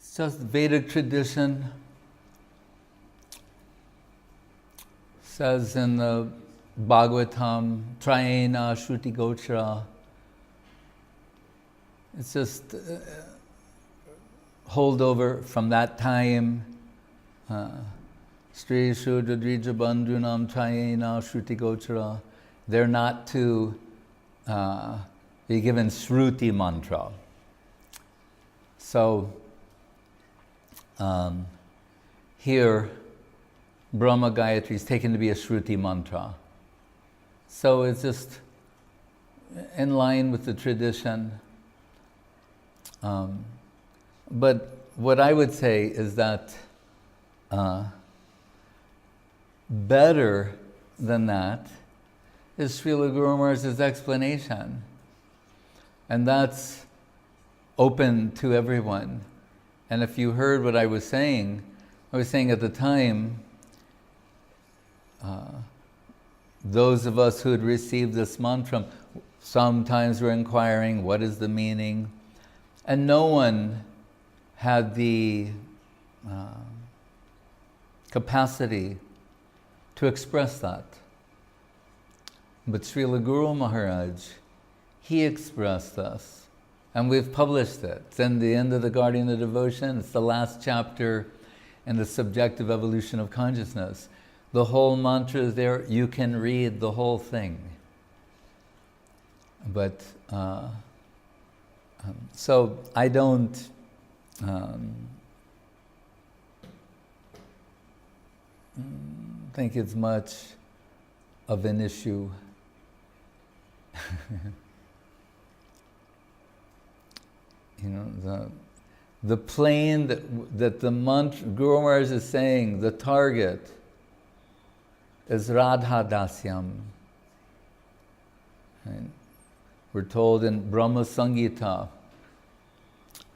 It's just Vedic tradition. Says in the Bhagavatam, Trayena Shruti Gochara. It's just holdover from that time. Stri Shudra Dvija Bandhunam Trayena Shruti Gochara. They're not to be given Shruti mantra. So here, Brahma Gayatri is taken to be a Shruti mantra. So it's just in line with the tradition. But what I would say is that better than that is Srila Guru Maharaj's explanation. And that's open to everyone. And if you heard what I was saying at the time, those of us who had received this mantra, sometimes were inquiring, what is the meaning? And no one had the capacity to express that. But Srila Guru Maharaj, he expressed this. And we've published it. It's in the end of the Guardian of Devotion. It's the last chapter in the subjective evolution of consciousness. The whole mantra is there. You can read the whole thing. But, so I don't think it's much of an issue. You know, the plane that the mantra, Guru Maharaj is saying, the target is Radha Dasyam. Right? We're told in Brahma Sangita,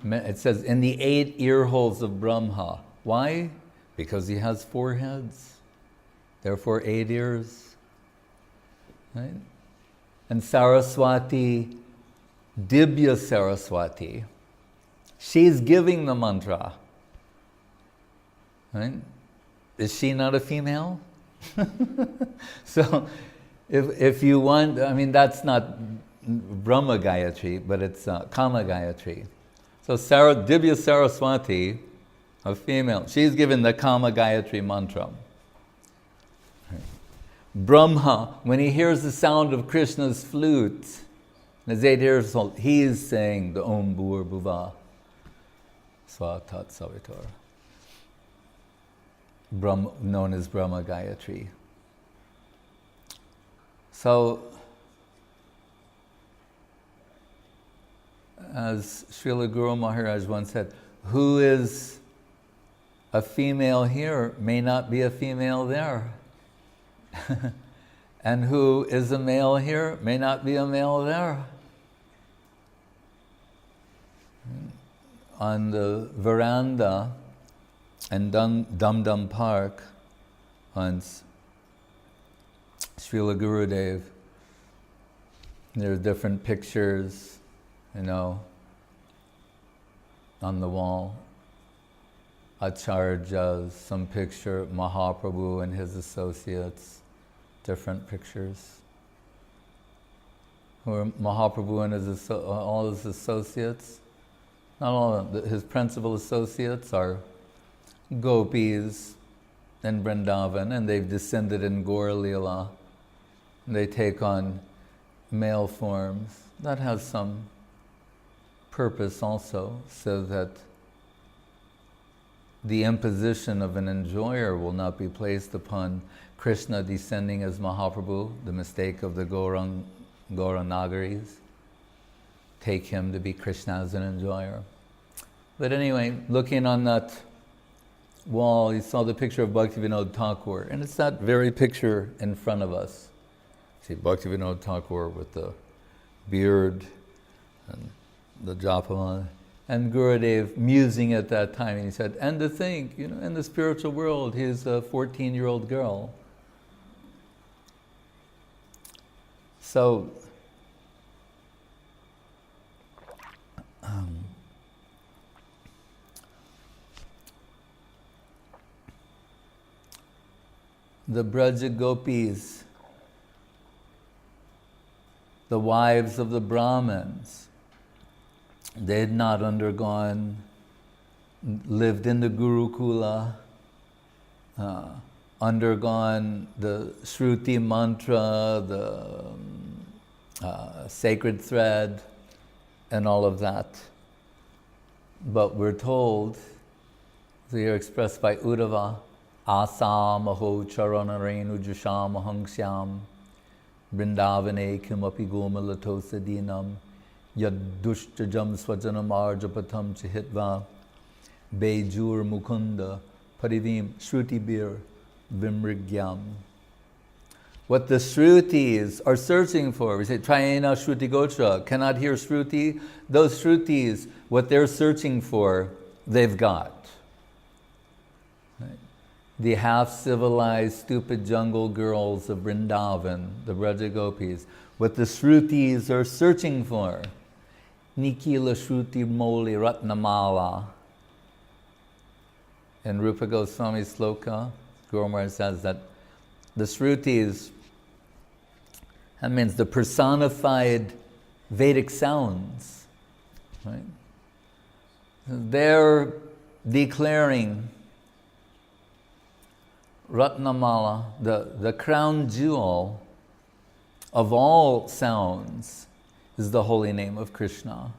it says, in the 8 ear holes of Brahma. Why? Because he has 4 heads, therefore 8 ears. Right? And Saraswati, Dibya Saraswati, she's giving the mantra. Right? Is she not a female? So, if you want, I mean, that's not Brahma Gayatri, but it's Kama Gayatri. So Dibya Saraswati, a female, she's given the Kama Gayatri mantra. Brahma, when he hears the sound of Krishna's flute, in his 8 ears, he is saying the Om Bhur Bhuva Svatat Savitar, known as Brahma Gayatri. So, as Srila Guru Maharaj once said, who is a female here may not be a female there. And who is a male here may not be a male there. On the veranda in Dum Dum Park, once, Srila Gurudev, there are different pictures, you know, on the wall. Acharya's, some picture, Mahaprabhu and his associates, different pictures. Who are Mahaprabhu and all his associates? Not all of them. His principal associates are gopis in Vrindavan, and they've descended in Gaur Leela. They take on male forms. That has some purpose also, so that the imposition of an enjoyer will not be placed upon Krishna descending as Mahaprabhu, the mistake of the Gauranagaris. Take him to be Krishna as an enjoyer. But anyway, looking on that wall, you saw the picture of Bhaktivinoda Thakur, and it's that very picture in front of us. See Bhaktivinoda Thakur with the beard and the japamala, and Gurudev musing at that time, and he said, and to think, you know, in the spiritual world, he's a 14-year-old girl. So, the Braja gopis, the wives of the Brahmins, they had not lived in the Gurukula, undergone the Shruti mantra, the sacred thread, and all of that. But we're told, they are expressed by Uddhava, Asam aho charanarenu jusham ahangsyam Vrindavane kimapi gomalato sadinam Yaddushtajam swajanam arjapatam chihitva Bejur mukunda parivim shrutibir vimrigyam. What the Shrutis are searching for, we say, Trayena Shruti Gotra, cannot hear Shruti. Those Shrutis, what they're searching for, they've got. Right? The half-civilized, stupid jungle girls of Vrindavan, the Braja Gopis, what the Shrutis are searching for, Nikila Shruti Moli Ratnamala. In Rupa Goswami's sloka, Guru Maharaj says that the Shrutis, that means the personified Vedic sounds, right? They're declaring Ratnamala, the crown jewel of all sounds, is the holy name of Krishna.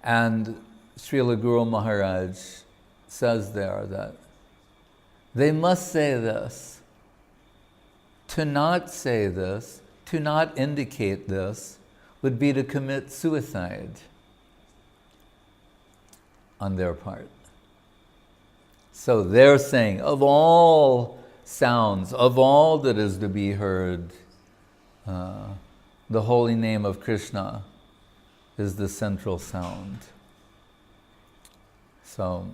And Srila Guru Maharaj says there that they must say this. To not say this, to not indicate this, would be to commit suicide on their part. So they're saying, of all sounds, of all that is to be heard, the holy name of Krishna is the central sound. So,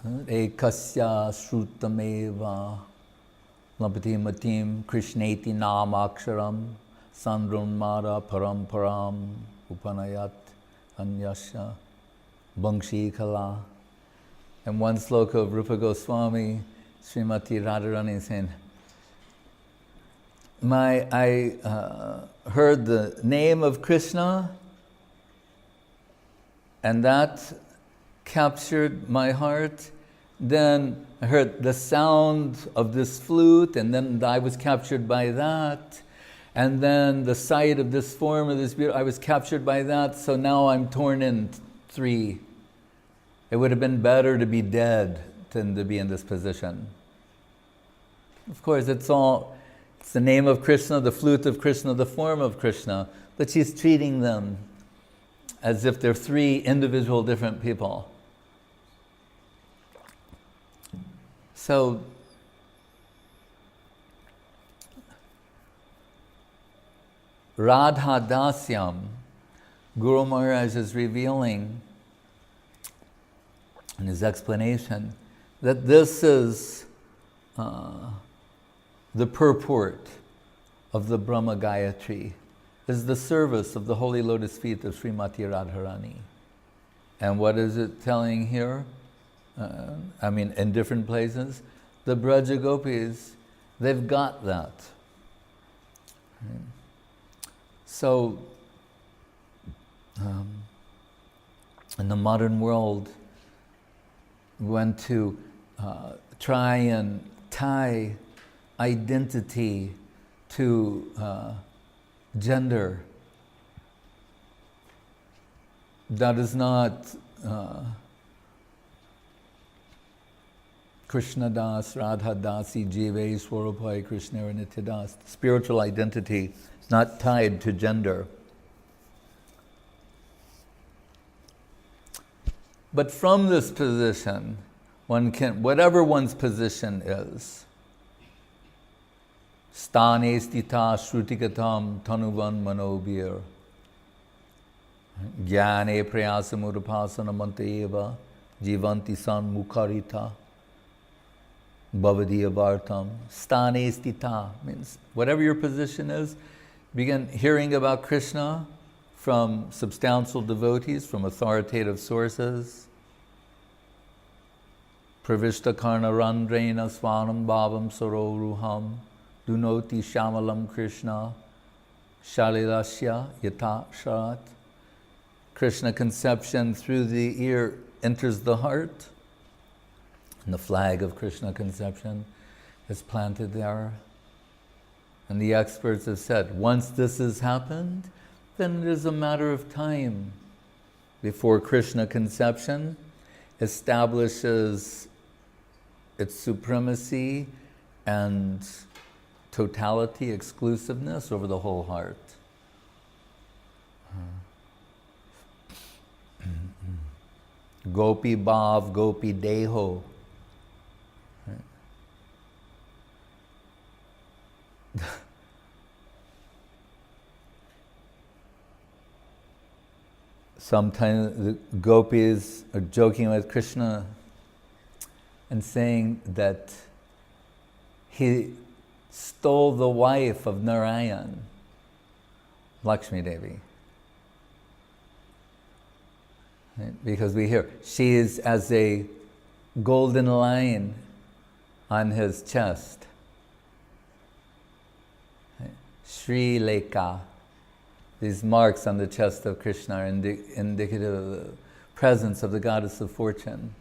Ekasya Shrutameva Labhati Matim Krishneti Namaksharam Sandrunmara Paramparam Upanayat Anyasya Bangshi Kala. And one sloka of Rupa Goswami, Srimati Radharani saying, I heard the name of Krishna, and that captured my heart. Then I heard the sound of this flute, and then I was captured by that. And then the sight of this form of this beauty, I was captured by that. So now I'm torn in three. It would have been better to be dead than to be in this position. Of course, it's the name of Krishna, the flute of Krishna, the form of Krishna, but she's treating them as if they're three individual different people. So, Radha Dasyam, Guru Maharaj is revealing in his explanation that this is the purport of the Brahma Gayatri, is the service of the holy lotus feet of Srimati Radharani. And what is it telling here? In different places, the Braja Gopis, they've got that. Right? So, in the modern world, we want to try and tie identity to gender. That is not Krishna Das, Radha Dasi, Jive, Swarupai, Krishna Nityadas. Spiritual identity is not tied to gender. But from this position, one can, whatever one's position is, Stane stita shrutikatam tanuvan manobir, Jnane prayasamurupasana mantayeva, Jivanti san mukharita, Bhavadiya Vartam. Stane stita means whatever your position is, begin hearing about Krishna from substantial devotees, from authoritative sources, Pravishta karna randrena swanam bhavam saroruham dunoti shamalam Krishna shalilasya yata sharat. Krishna conception through the ear enters the heart, and the flag of Krishna conception is planted there. And the experts have said, once this has happened, then it is a matter of time before Krishna conception establishes its supremacy and totality, exclusiveness over the whole heart. Gopi bhav, gopi deho. Sometimes the gopis are joking with Krishna and saying that he stole the wife of Narayan, Lakshmi Devi. Right? Because we hear, she is as a golden line on his chest. Right? Sri Lekha. These marks on the chest of Krishna are indicative of the presence of the goddess of fortune.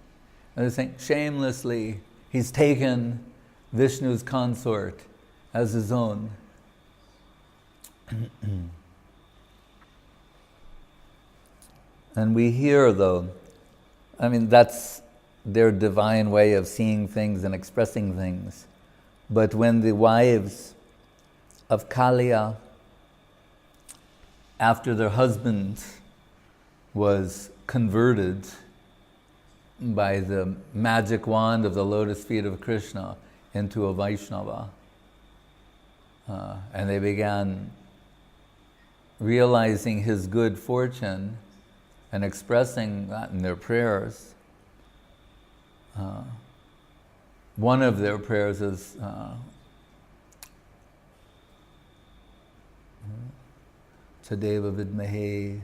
And they're saying, shamelessly, he's taken Vishnu's consort as his own. And we hear, though, I mean, that's their divine way of seeing things and expressing things. But when the wives of Kaliya, after their husband was converted by the magic wand of the lotus feet of Krishna into a Vaishnava, and they began realizing his good fortune and expressing that in their prayers. One of their prayers is Tadeva vidmahe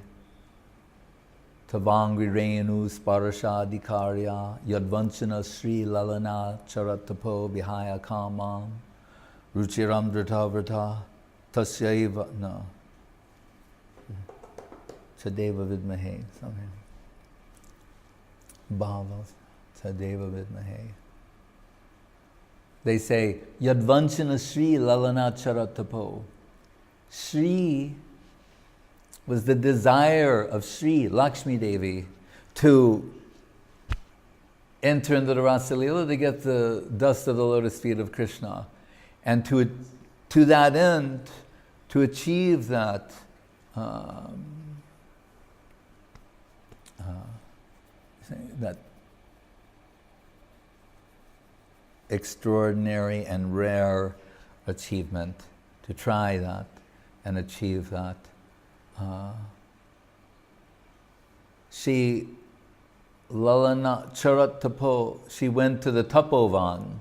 tavangri renu sparashadikarya yadvanchana sri lalana charatapo vihaya kamam ruchiram vrata vrata tasyaiva no Tadeva vidmahe something bhava Tadeva vidmahe. They say yadvanchana sri lalana charatapo. Sri was the desire of Sri Lakshmi Devi to enter into the Rasa Leela to get the dust of the lotus feet of Krishna. And to that end, to achieve that that extraordinary and rare achievement, to try that and achieve that. She Lalana Charat Tapo, she went to the Tapovan,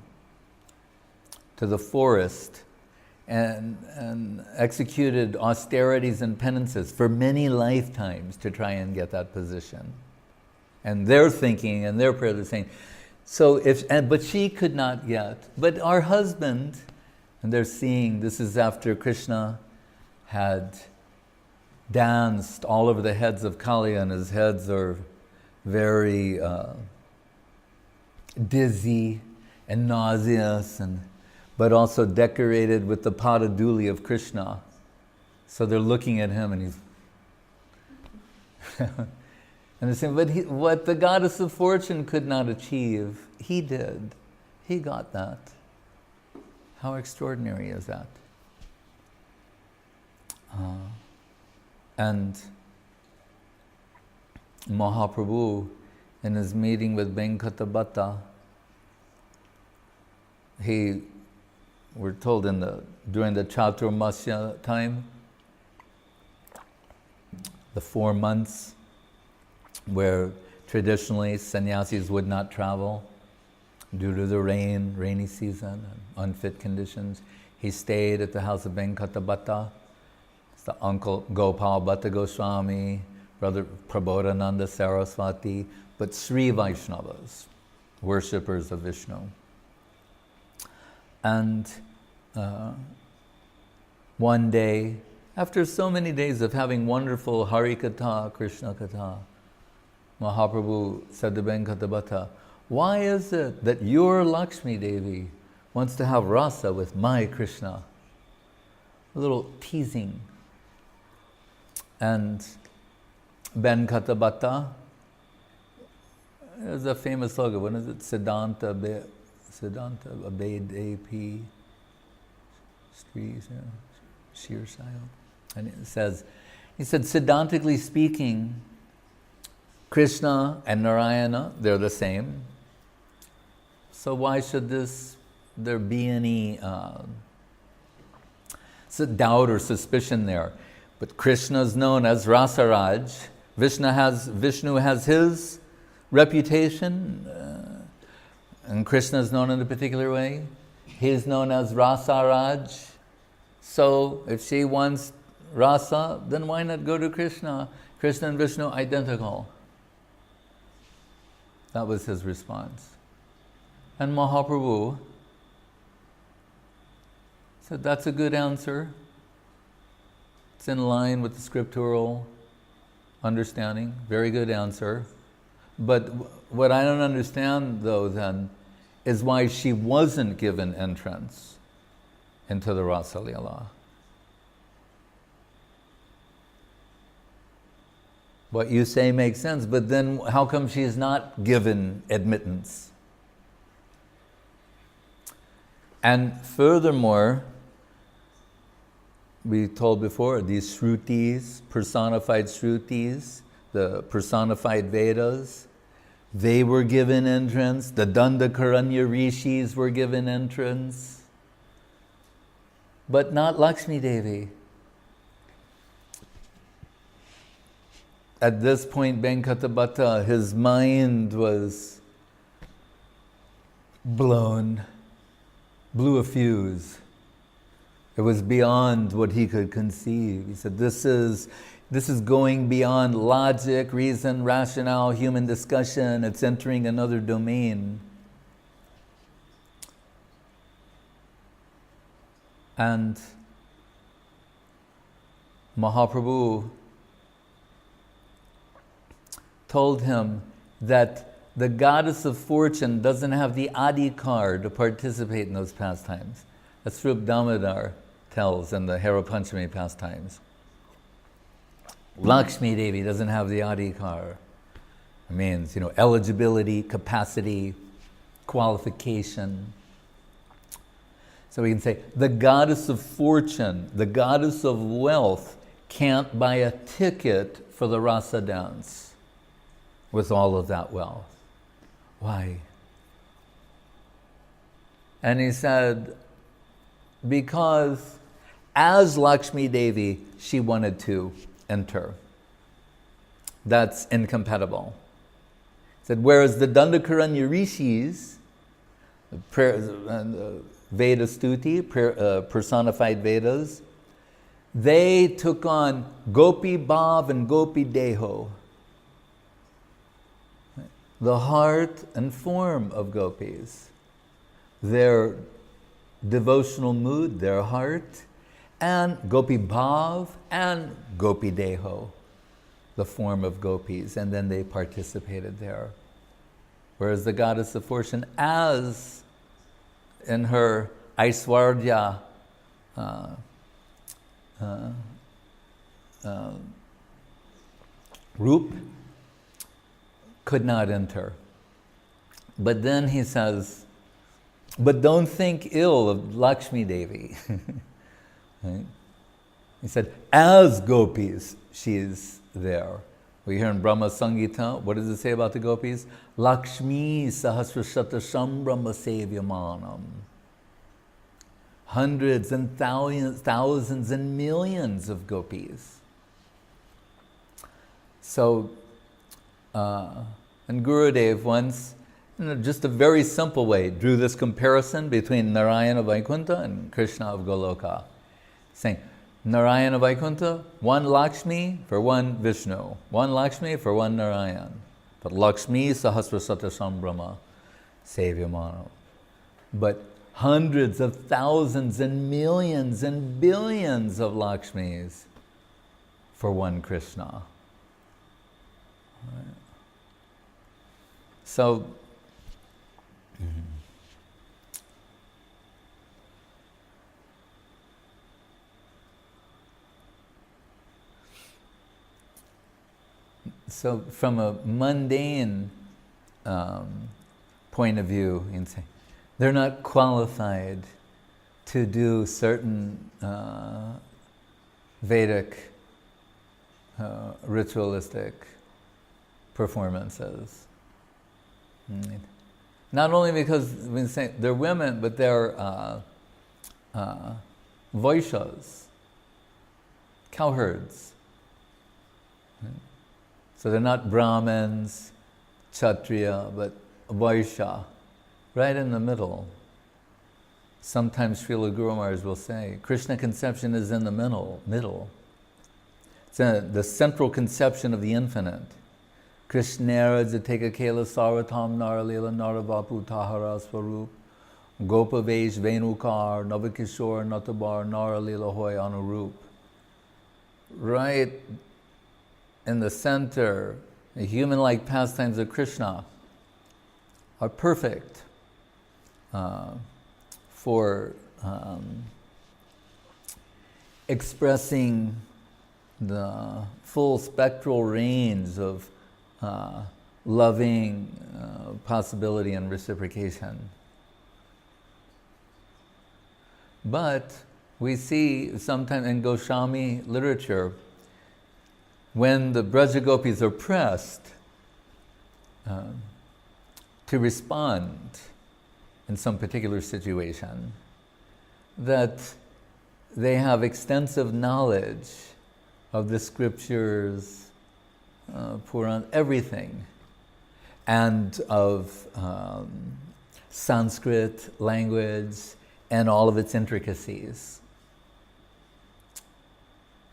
to the forest, and executed austerities and penances for many lifetimes to try and get that position. And they're thinking, and their prayer, they're saying, but she could not yet. But our husband, and they're seeing, this is after Krishna had danced all over the heads of Kali, and his heads are very dizzy and nauseous, but also decorated with the padaduli of Krishna. So they're looking at him, and he's and they're saying, but what the goddess of fortune could not achieve, he did. He got that. How extraordinary is that? And Mahaprabhu, in his meeting with Venkatabhatta, we're told during the Chaturmasya time, the 4 months where traditionally sannyasis would not travel due to the rainy season and unfit conditions, he stayed at the house of Venkatabhatta. The uncle Gopal Bhatta Goswami, brother Prabodhananda Saraswati, but Sri Vaishnavas, worshippers of Vishnu. And one day, after so many days of having wonderful Hari Katha, Krishna Katha, Mahaprabhu said to Venkatabhatta, why is it that your Lakshmi Devi wants to have rasa with my Krishna? A little teasing. And Venkatabhatta, there's a famous slogan, what is it? Siddhanta Abhedepi Sri Shirsayo. And it says, he said, Siddhantically speaking, Krishna and Narayana, they're the same. So why should there be any doubt or suspicion there? But Krishna is known as Rasaraj. Vishnu has his reputation, and Krishna is known in a particular way. He is known as Rasaraj. So if she wants rasa, then why not go to Krishna? Krishna and Vishnu identical. That was his response. And Mahaprabhu said, that's a good answer. It's in line with the scriptural understanding. Very good answer. But what I don't understand, though, then, is why she wasn't given entrance into the Rasa Leela. What you say makes sense, but then how come she is not given admittance? And furthermore, we told before, these Shrutis, personified Shrutis, the personified Vedas, they were given entrance. The Dandakaranya Rishis were given entrance. But not Lakshmi Devi. At this point, Venkatabhatta, his mind was blew a fuse. It was beyond what he could conceive. He said, this is going beyond logic, reason, rationale, human discussion. It's entering another domain. And Mahaprabhu told him that the goddess of fortune doesn't have the adhikar to participate in those pastimes. That's Rup Damodar tells in the Hera Panchami pastimes. Lakshmi Devi doesn't have the adhikar. It means, eligibility, capacity, qualification. So we can say, the goddess of fortune, the goddess of wealth, can't buy a ticket for the rasa dance with all of that wealth. Why? And he said, because as Lakshmi Devi, she wanted to enter. That's incompatible. He said, whereas the Dandakaranya Rishis, Veda Stuti, personified Vedas, they took on Gopi Bhav and Gopi Deho, the heart and form of gopis, their devotional mood, their heart, and Gopi Bhav and Gopi Deho, the form of gopis, and then they participated there. Whereas the goddess of fortune, as in her Aishwarya Roop, could not enter. But then he says, but don't think ill of Lakshmi Devi. Right? He said, as gopis, she is there. We hear in Brahma Sangita, what does it say about the gopis? Lakshmi sahasrashata sambrahma sevyamanam. Hundreds and thousands and millions of gopis. So, and Gurudev once, just a very simple way, drew this comparison between Narayana of Vaikuntha and Krishna of Goloka. Saying, Narayana Vaikuntha, one Lakshmi for one Vishnu, one Lakshmi for one Narayan. But Lakshmi Sahasrasata Sambrahma. Sevyamano. But hundreds of thousands and millions and billions of Lakshmis for one Krishna. Right. So, so from a mundane point of view, you can say, they're not qualified to do certain Vedic ritualistic performances. Not only because we say they're women, but they're Vaishyas, cowherds. So they're not Brahmins, Kshatriya, but Vaishya, right in the middle. Sometimes Srila Guru Maharaj will say, Krishna conception is in the middle. It's the central conception of the infinite. Krishnera Jateka Kela Saratam Naralila Naravapu Tahara Swarup Gopavesh Venukar Navakishore Natabar Naralila Hoy Anurup. Right in the center, the human-like pastimes of Krishna are perfect for expressing the full spectral range of loving possibility and reciprocation. But we see sometimes in Goswami literature, when the Braja Gopis are pressed to respond in some particular situation, that they have extensive knowledge of the scriptures, Puran, everything, and of Sanskrit language and all of its intricacies.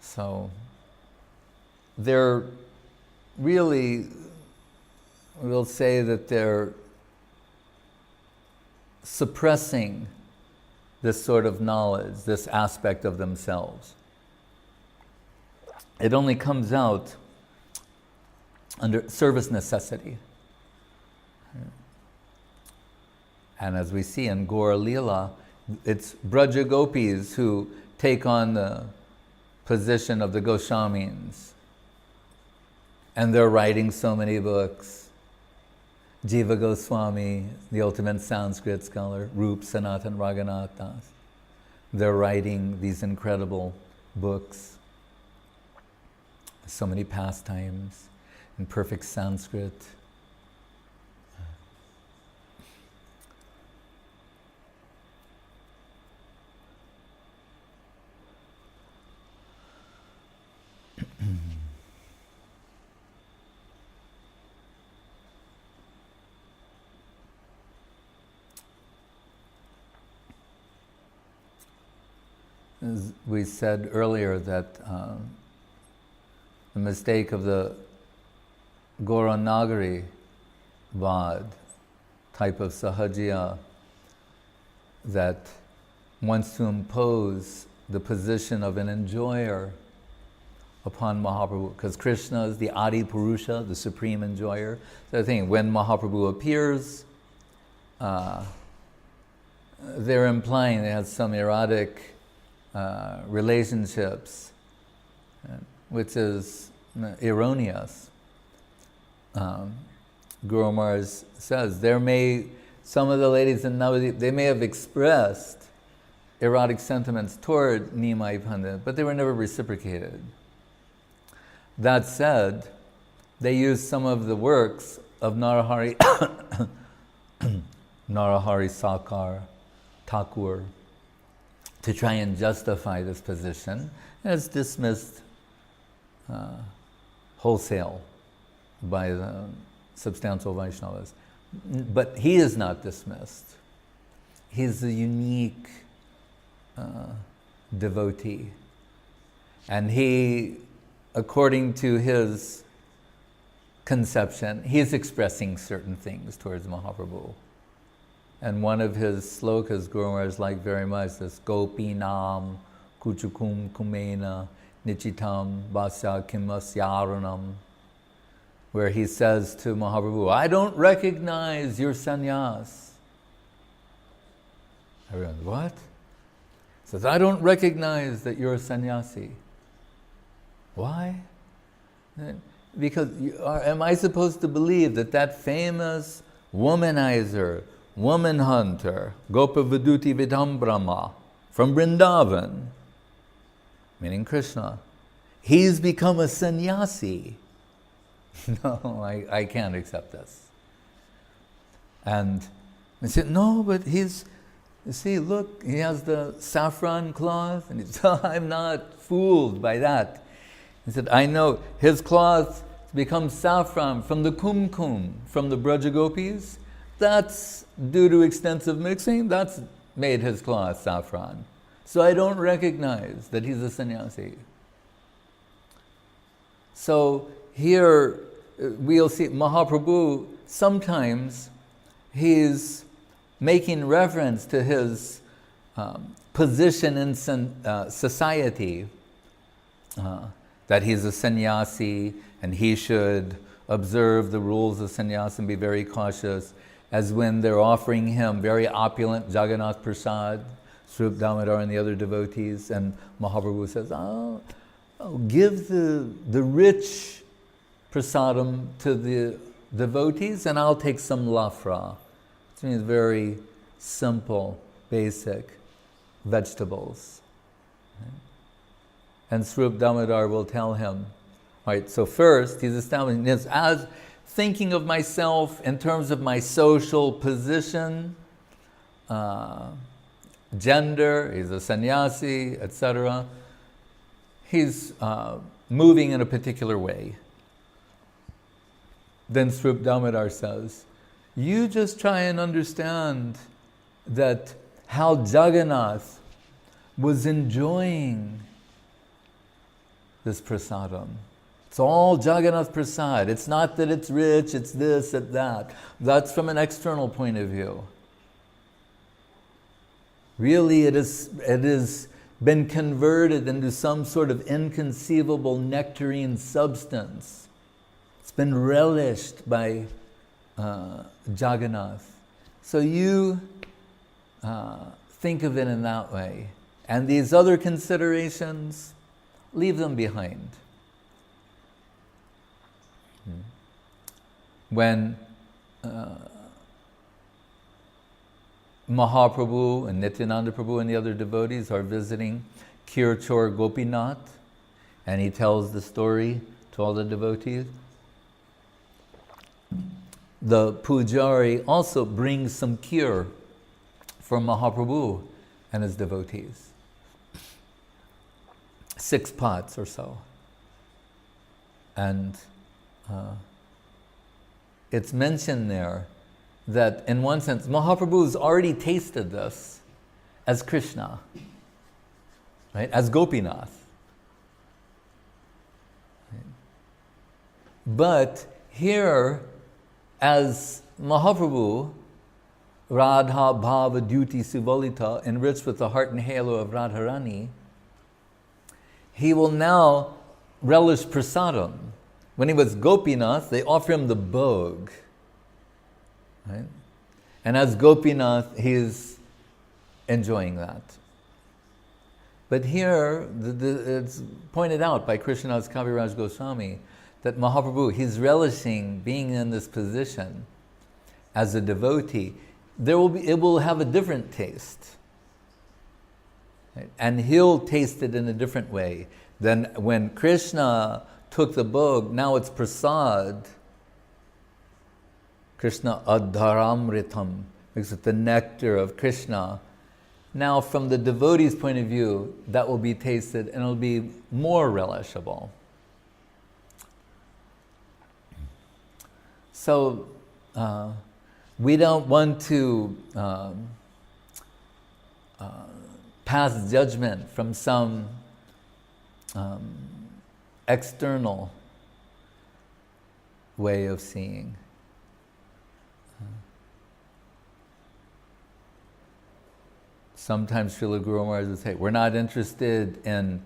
So they're really, we'll say that they're suppressing this sort of knowledge, this aspect of themselves. It only comes out under service necessity. And as we see in Gaura Leela, it's Braja Gopis who take on the position of the Goswamis. And they're writing so many books. Jiva Goswami, the ultimate Sanskrit scholar, Rup Sanatan Raghunath Das. They're writing these incredible books. So many pastimes in perfect Sanskrit. As we said earlier that the mistake of the Gauranagari Vad type of Sahajiya that wants to impose the position of an enjoyer upon Mahaprabhu, because Krishna is the Adi Purusha, the supreme enjoyer. So I think when Mahaprabhu appears, they're implying they had some erotic relationships, which is erroneous. Guru Maharaj says some of the ladies in Navadip, they may have expressed erotic sentiments toward Nimai Pandit, but they were never reciprocated. That said, they used some of the works of Narahari Sakar, Thakur, to try and justify this position. And it's dismissed wholesale by the substantial Vaishnavas. But he is not dismissed. He's a unique devotee. And he, according to his conception, he's expressing certain things towards Mahaprabhu. And one of his slokas Guru Maharaj liked very much, this Gopinam Kuchukum Kumena Nichitam Vasya Kimasyaranam, where he says to Mahaprabhu, I don't recognize your sannyas. Everyone, what? He says, I don't recognize that you're a sannyasi. Why? Because am I supposed to believe that that famous womanizer, woman hunter, Gopa Viduti Vidham Brahma, from Vrindavan, meaning Krishna, he's become a sannyasi? No, I can't accept this. And I said, no, but he's, you see, look, he has the saffron cloth, and he said, I'm not fooled by that. He said, I know his cloth becomes saffron from the kumkum, from the Braja gopis. That's due to extensive mixing, that's made his cloth saffron. So I don't recognize that he's a sannyasi. So here we'll see Mahaprabhu, sometimes he's making reference to his position in society, that he's a sannyasi and he should observe the rules of sannyas and be very cautious, as when they're offering him very opulent Jagannath Prasad, Swarup Damodar and the other devotees, and Mahaprabhu says, give the rich prasadam to the devotees and I'll take some lafra, which means very simple, basic vegetables. And Swarup Damodar will tell him, right, so first he's establishing this as thinking of myself in terms of my social position, gender, he's a sannyasi, etc. He's moving in a particular way. Then Swarup Damodar says, you just try and understand that how Jagannath was enjoying this prasadam. It's all Jagannath prasad. It's not that it's rich, it's this, it's that. That's from an external point of view. Really, it has been converted into some sort of inconceivable nectarine substance. It's been relished by Jagannath. So you think of it in that way. And these other considerations, leave them behind. When Mahaprabhu and Nityananda Prabhu and the other devotees are visiting Kirchor Gopinath, and he tells the story to all the devotees, the pujari also brings some kheer for Mahaprabhu and his devotees. 6 pots or so. And it's mentioned there that in one sense, Mahaprabhu's already tasted this as Krishna, right? As Gopinath. But here, as Mahaprabhu, Radha Bhava Duty Suvalita, enriched with the heart and halo of Radharani, he will now relish prasadam. When he was Gopinath, they offer him the bhog. Right? And as Gopinath, he's enjoying that. But here, it's pointed out by Krishnadas Kaviraj Goswami that Mahaprabhu, he's relishing being in this position as a devotee. It will have a different taste. Right? And he'll taste it in a different way than when Krishna took the bhog. Now it's prasad. Krishna adharamritam, because it's the nectar of Krishna. Now from the devotee's point of view, that will be tasted and it'll be more relishable. So we don't want to pass judgment from some external way of seeing. sometimes Srila Guru Maharaj would say, we're not interested in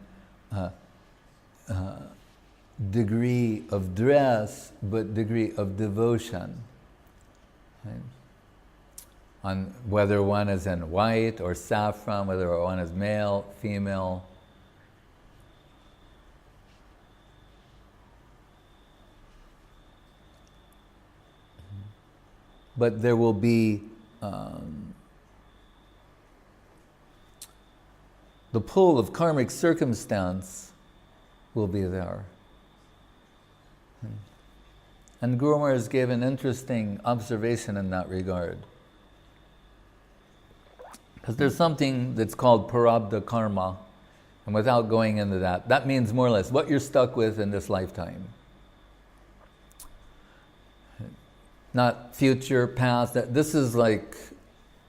degree of dress, but degree of devotion. Right? On whether one is in white or saffron, whether one is male, female. But there will be the pull of karmic circumstance will be there. And Guru Maharaj gave an interesting observation in that regard. Because there's something that's called prarabdha karma, and without going into that, that means more or less what you're stuck with in this lifetime. Not future, past, that this is like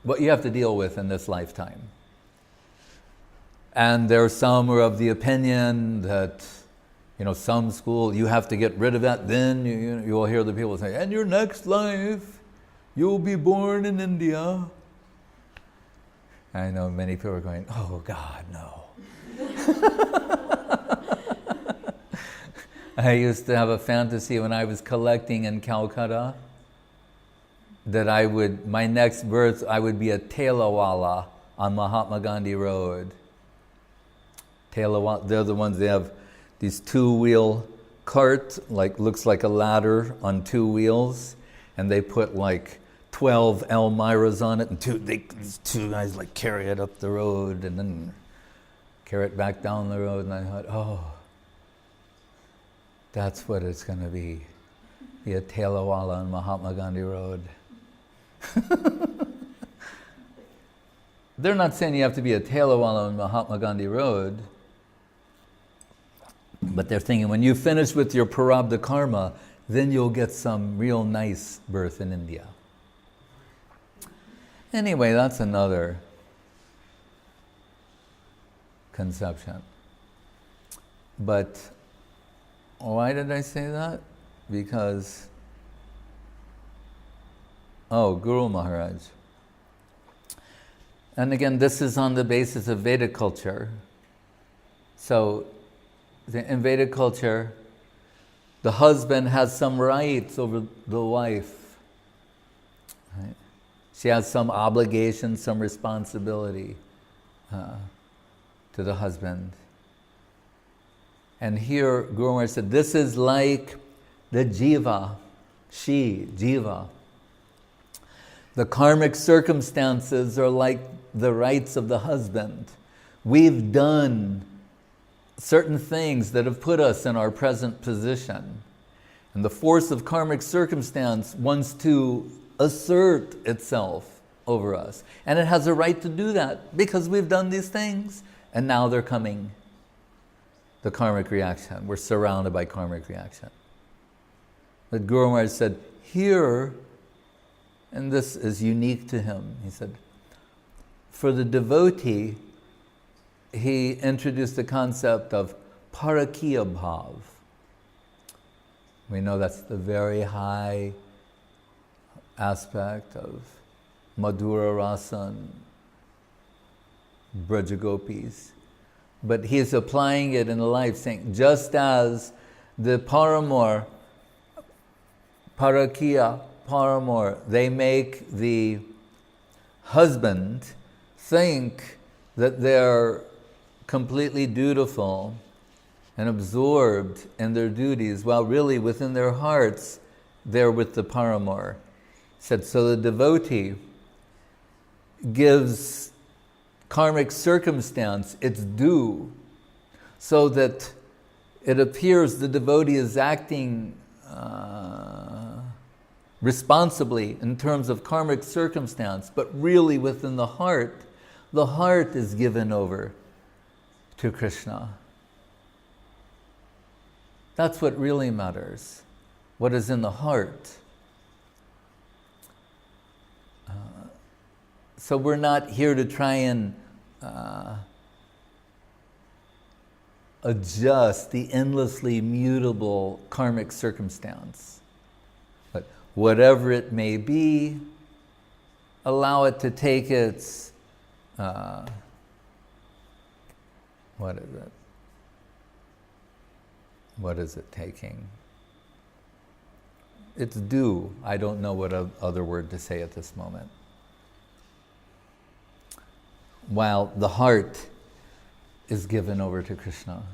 what you have to deal with in this lifetime. And there are some who are of the opinion that, some school, you have to get rid of that, then you will hear the people say, and your next life, you'll be born in India. I know many people are going, oh God, no. I used to have a fantasy when I was collecting in Calcutta that my next birth, I would be a Telawala on Mahatma Gandhi Road. Telawala, they're the ones, they have these two-wheel cart, looks like a ladder on two wheels, and they put 12 Elmiras on it, and these two guys carry it up the road and then carry it back down the road. And I thought, oh, that's what it's going to be a Telawala on Mahatma Gandhi Road. They're not saying you have to be a Telawala on Mahatma Gandhi Road, but they're thinking when you finish with your prarabdha karma, then you'll get some real nice birth in India. Anyway, that's another conception. But why did I say that? Because, Guru Maharaj. And again, this is on the basis of Vedic culture. So, in Vedic culture, the husband has some rights over the wife. Right? She has some obligation, some responsibility to the husband. And here, Guru Maharaj said, this is like the jiva, jiva. The karmic circumstances are like the rights of the husband. We've done certain things that have put us in our present position. And the force of karmic circumstance wants to assert itself over us. And it has a right to do that because we've done these things. And now they're coming. The karmic reaction. We're surrounded by karmic reaction. But Guru Maharaj said, here, and this is unique to him, he said, for the devotee, he introduced the concept of parakiya bhav. We know that's the very high aspect of Madhura Rasan, Braja Gopis. But he is applying it in life, saying, just as the paramour, parakiya, paramour, they make the husband think that they're completely dutiful and absorbed in their duties, while really within their hearts, they're with the paramour. He said, so the devotee gives karmic circumstance its due, so that it appears the devotee is acting responsibly in terms of karmic circumstance, but really within the heart is given over to Krishna. That's what really matters, what is in the heart. So we're not here to try and adjust the endlessly mutable karmic circumstance. But whatever it may be, allow it to take its what is it? What is it taking? It's due. I don't know what other word to say at this moment. While the heart is given over to Krishna.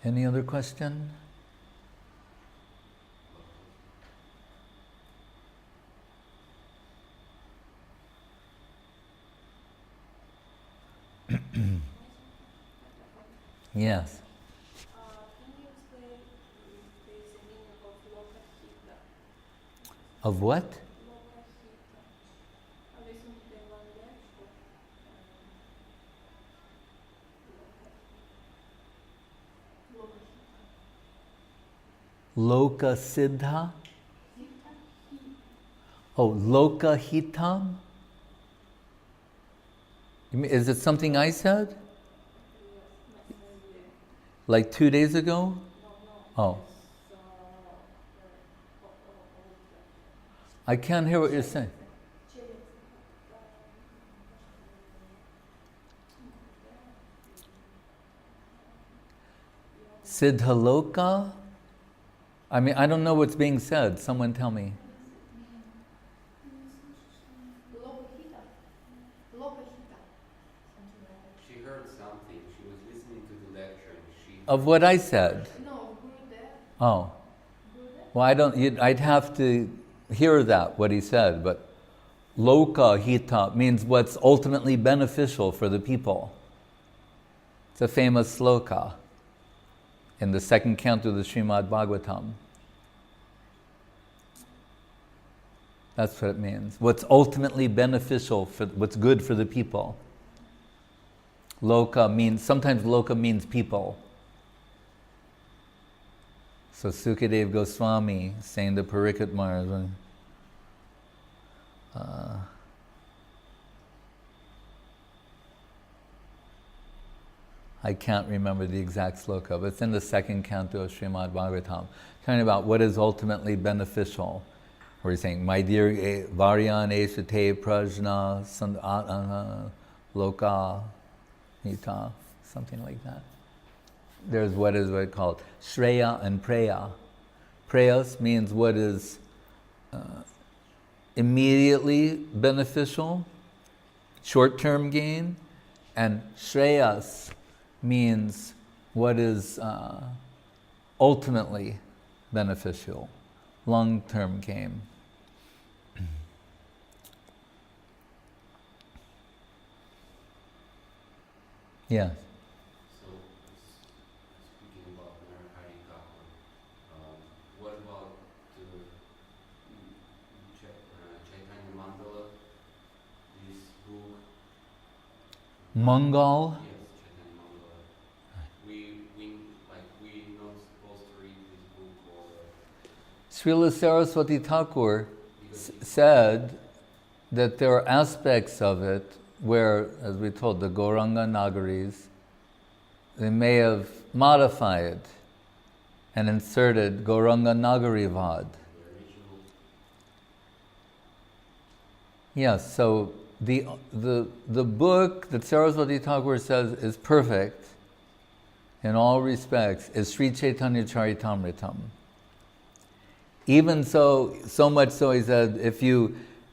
Any other question? Yes. Can you explain the meaning of lokahita? Of what? Lokahita. I listened to the one lecture. Lokahita. Loka Siddha? Oh, Loka Hitam? Is it something I said? Like 2 days ago? Oh. I can't hear what you're saying. Siddhaloka? I mean, I don't know what's being said. Someone tell me. She heard something. She was listening to the lecture. Of what I said? No, Gurudev. Oh. Well, I'd have to hear that, what he said, but Loka Hita means what's ultimately beneficial for the people. It's a famous sloka in the second canto of the Srimad Bhagavatam. That's what it means. What's ultimately beneficial, for what's good for the people. Loka means, sometimes Loka means people. So Sukadev Goswami saying to Parikshit Maharaj, I can't remember the exact sloka, but it's in the second canto of Srimad Bhagavatam, talking about what is ultimately beneficial. Where he's saying, my dear Varyan Esate Prajna Loka Hita, something like that. There's what is called Shreya and Preya. Preyas means what is immediately beneficial, short-term gain, and Shreyas means what is ultimately beneficial, long-term gain. Yes. So, speaking about Narahari Thakur, what about Chaitanya Mandala, this book? Mangal. Yes, Chaitanya Mandala. We not supposed to read this book or... Srila Saraswati Thakur said that there are aspects of it where, as we told, the Gauranga Nagaris, they may have modified and inserted Gauranga Nagari Vad. Yes, so the book that Saraswati Thakur says is perfect in all respects is Sri Chaitanya Charitamritam. Even so much so he said,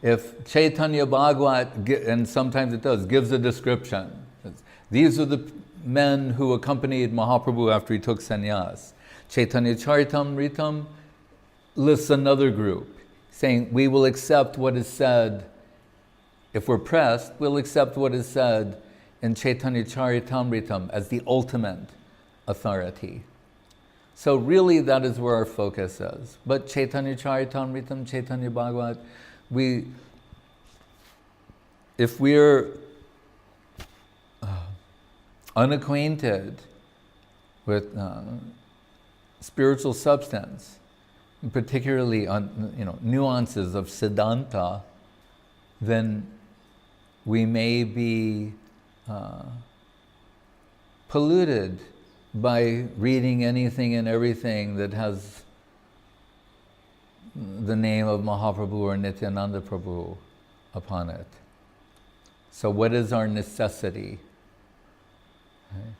if Chaitanya Bhagavat, and sometimes it does, gives a description. These are the men who accompanied Mahaprabhu after he took sannyas. Chaitanya Charitamritam lists another group, saying we will accept what is said, if we're pressed, we'll accept what is said in Chaitanya Charitamritam as the ultimate authority. So really that is where our focus is. But Chaitanya Charitamritam, Chaitanya Bhagavat, if we're unacquainted with spiritual substance, particularly on nuances of Siddhanta, then we may be polluted by reading anything and everything that has the name of Mahaprabhu or Nityananda Prabhu upon it. So what is our necessity? Okay.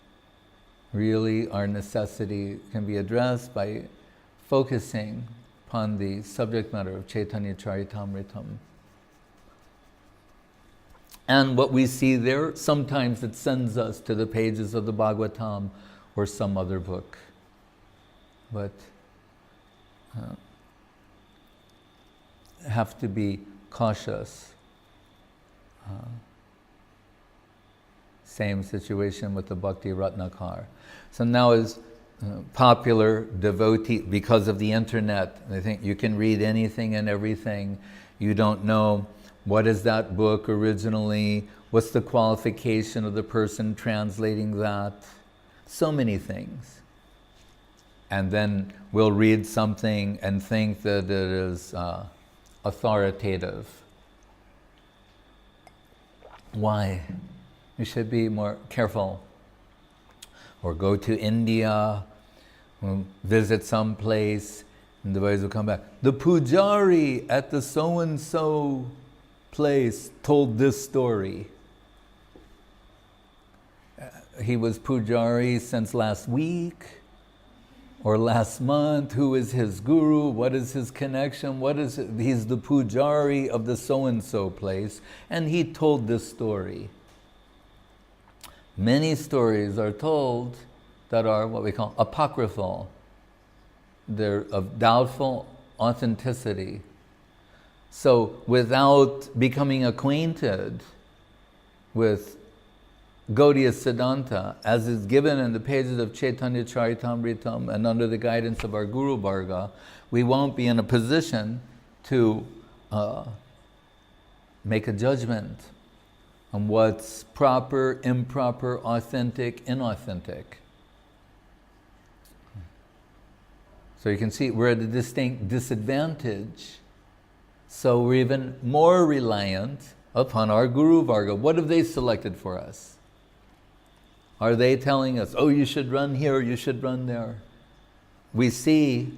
Really, our necessity can be addressed by focusing upon the subject matter of Chaitanya Charitamritam. And what we see there, sometimes it sends us to the pages of the Bhagavatam or some other book. But have to be cautious. Same situation with the Bhakti Ratnakar. So now as popular devotee, because of the internet, I think you can read anything and everything. You don't know what is that book originally, what's the qualification of the person translating that. So many things. And then we'll read something and think that it is authoritative. Why? We should be more careful. Or go to India, visit some place, and the devotees will come back. The pujari at the so-and-so place told this story. He was pujari since last week or last month. Who is his guru? What is his connection? What is it? He's the pujari of the so-and-so place, and he told this story. Many stories are told that are what we call apocryphal. They're of doubtful authenticity. So without becoming acquainted with Gaudiya Siddhanta, as is given in the pages of Chaitanya Charitamritam and under the guidance of our Guru Varga, we won't be in a position to make a judgment on what's proper, improper, authentic, inauthentic. So you can see we're at a distinct disadvantage. So we're even more reliant upon our Guru Varga. What have they selected for us? Are they telling us, oh, you should run here, you should run there? We see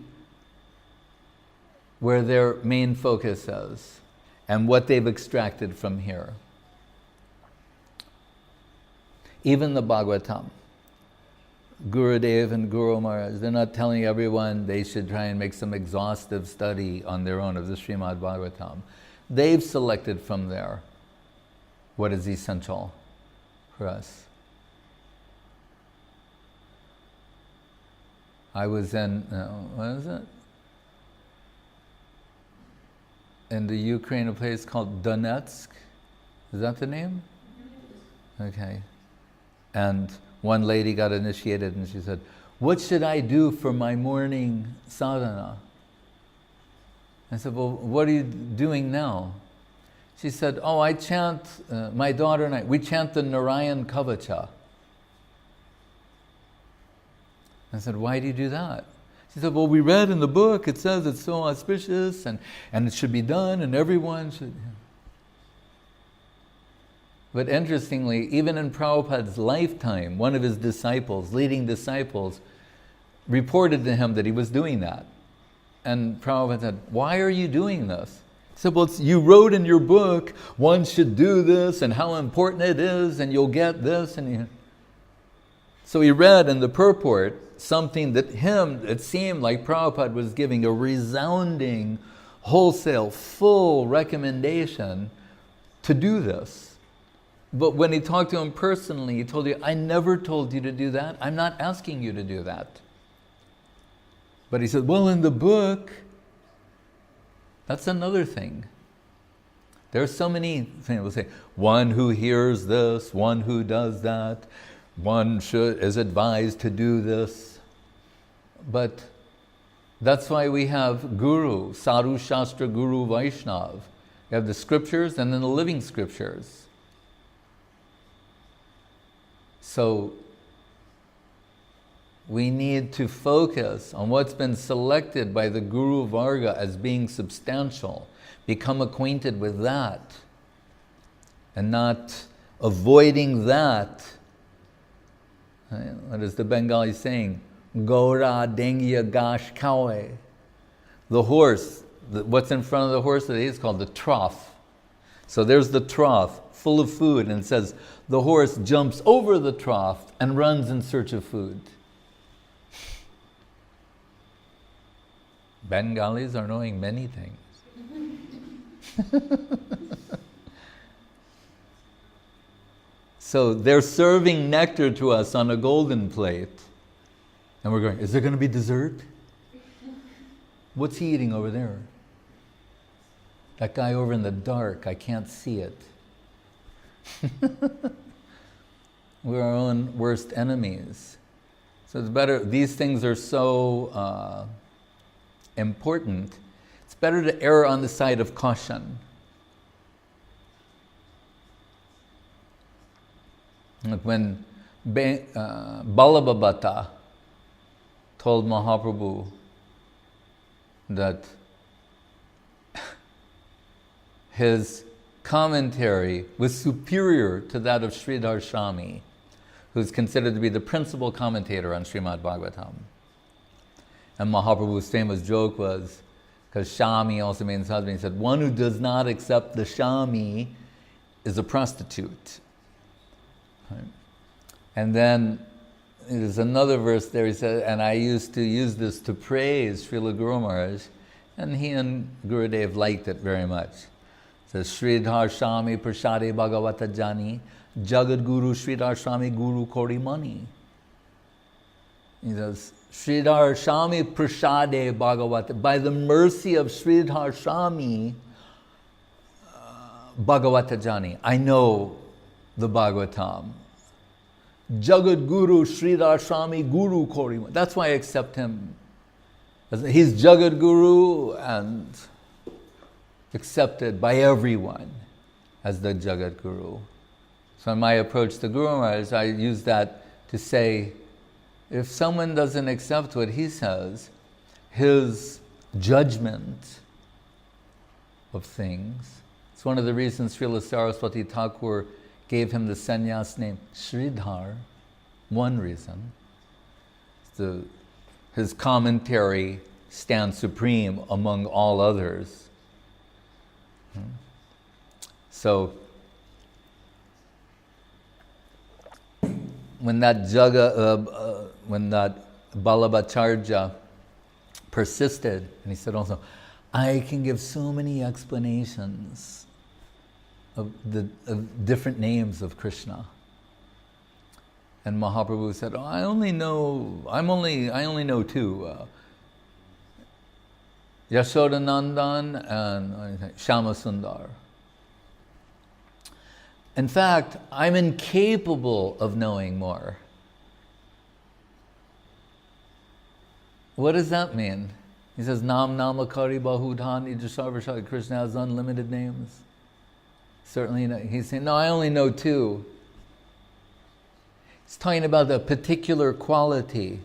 where their main focus is and what they've extracted from here. Even the Bhagavatam, Gurudev and Guru Maharaj, they're not telling everyone they should try and make some exhaustive study on their own of the Srimad Bhagavatam. They've selected from there what is essential for us. I was in, what is it? In the Ukraine, a place called Donetsk. Is that the name? Okay. And one lady got initiated and she said, what should I do for my morning sadhana? I said, well, what are you doing now? She said, oh, I chant, my daughter and I, we chant the Narayan Kavacha. I said, why do you do that? She said, well, we read in the book, it says it's so auspicious and it should be done and everyone should. But interestingly, even in Prabhupada's lifetime, one of his disciples, leading disciples, reported to him that he was doing that. And Prabhupada said, why are you doing this? He said, well, you wrote in your book, one should do this and how important it is and you'll get this. So he read in the purport something that it seemed like Prabhupada was giving a resounding, wholesale, full recommendation to do this. But when he talked to him personally, he told you, I never told you to do that. I'm not asking you to do that. But he said, well, in the book, that's another thing. There are so many things. We'll say, one who hears this, one who does that, one is advised to do this. But that's why we have Guru, Sadhu Shastra Guru Vaishnav. We have the scriptures and then the living scriptures. So we need to focus on what's been selected by the Guru Varga as being substantial. Become acquainted with that. and not avoiding that. Right? What is the Bengali saying? Gora dengia gash kawe. The horse, what's in front of the horse today is called the trough. So there's the trough full of food, and it says the horse jumps over the trough and runs in search of food. Bengalis are knowing many things. So they're serving nectar to us on a golden plate. And we're going, is there going to be dessert? What's he eating over there? That guy over in the dark, I can't see it. We're our own worst enemies. So it's better, these things are so important, it's better to err on the side of caution. Like when Balabhabata told Mahaprabhu that his commentary was superior to that of Sridhar Swami, who's considered to be the principal commentator on Srimad Bhagavatam. And Mahaprabhu's famous joke was, because Shami also means husband, he said, one who does not accept the Shami is a prostitute. Right? And then there's another verse there, he said, and I used to use this to praise Srila Guru Maharaj, and he and Gurudev liked it very much. It says, Sridhar Shami Prasade Bhagavata Jani, Jagad Guru Sridhar Shami Guru Kori Mani. He says, Sridhar Shami Prasade Bhagavata, by the mercy of Sridhar Shami Bhagavata Jani, I know the Bhagavatam. Jagad Guru Sridhar Swami Guru Kori. That's why I accept him. He's Jagad Guru and accepted by everyone as the Jagat Guru. So in my approach to Guru Maharaj, I use that to say, if someone doesn't accept what he says, his judgment of things, it's one of the reasons Srila Saraswati Thakur gave him the sannyas name Sridhar. One reason. His commentary stands supreme among all others. So, when that Balabhacharya persisted, and he said also, I can give so many explanations of different names of Krishna. And Mahaprabhu said, oh, I only know two. Yashodanandan and Shyamasundar. In fact, I'm incapable of knowing more. What does that mean? He says, Nam Namakari Bahudhan Ijasarvashai. Krishna has unlimited names. Certainly, he's saying, no, I only know two. He's talking about a particular quality.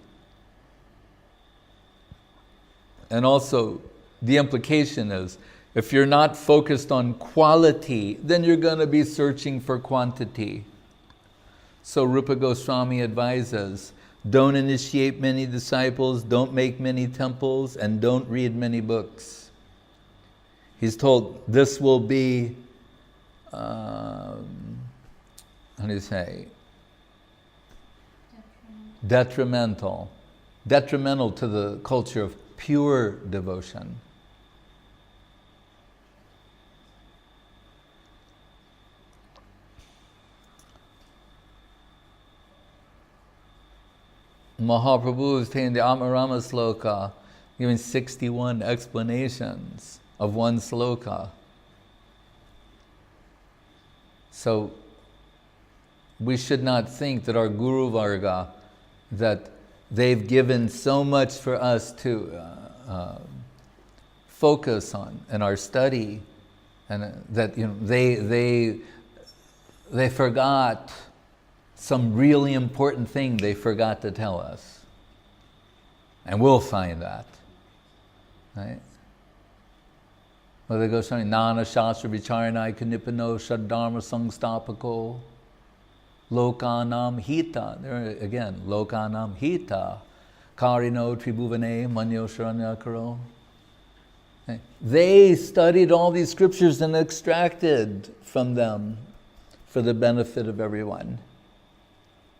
And also, the implication is, if you're not focused on quality, then you're going to be searching for quantity. So Rupa Goswami advises, don't initiate many disciples, don't make many temples, and don't read many books. He's told this will be, how do you say? Detrimental to the culture of pure devotion. Mahaprabhu is taking the Amarama sloka, giving 61 explanations of one sloka. So we should not think that our Guru Varga, that they've given so much for us to focus on in our study, and that they forgot some really important thing they forgot to tell us. And we'll find that. Right? Well, they go something, Nana Shastra Vicharanai Kanipano Shaddharma Sangstapako Lokanam Hita. There again, Lokanam Hita. Karino Tribhuvane Manyo Sharanyakaro. They studied all these scriptures and extracted from them for the benefit of everyone.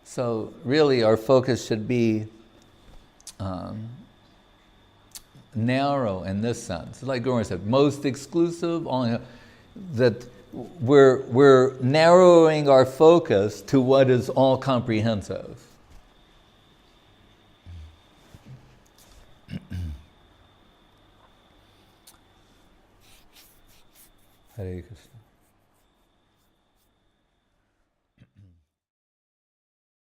So really our focus should be narrow in this sense. Like Guru said, most exclusive, only that we're narrowing our focus to what is all comprehensive. Hare Krishna.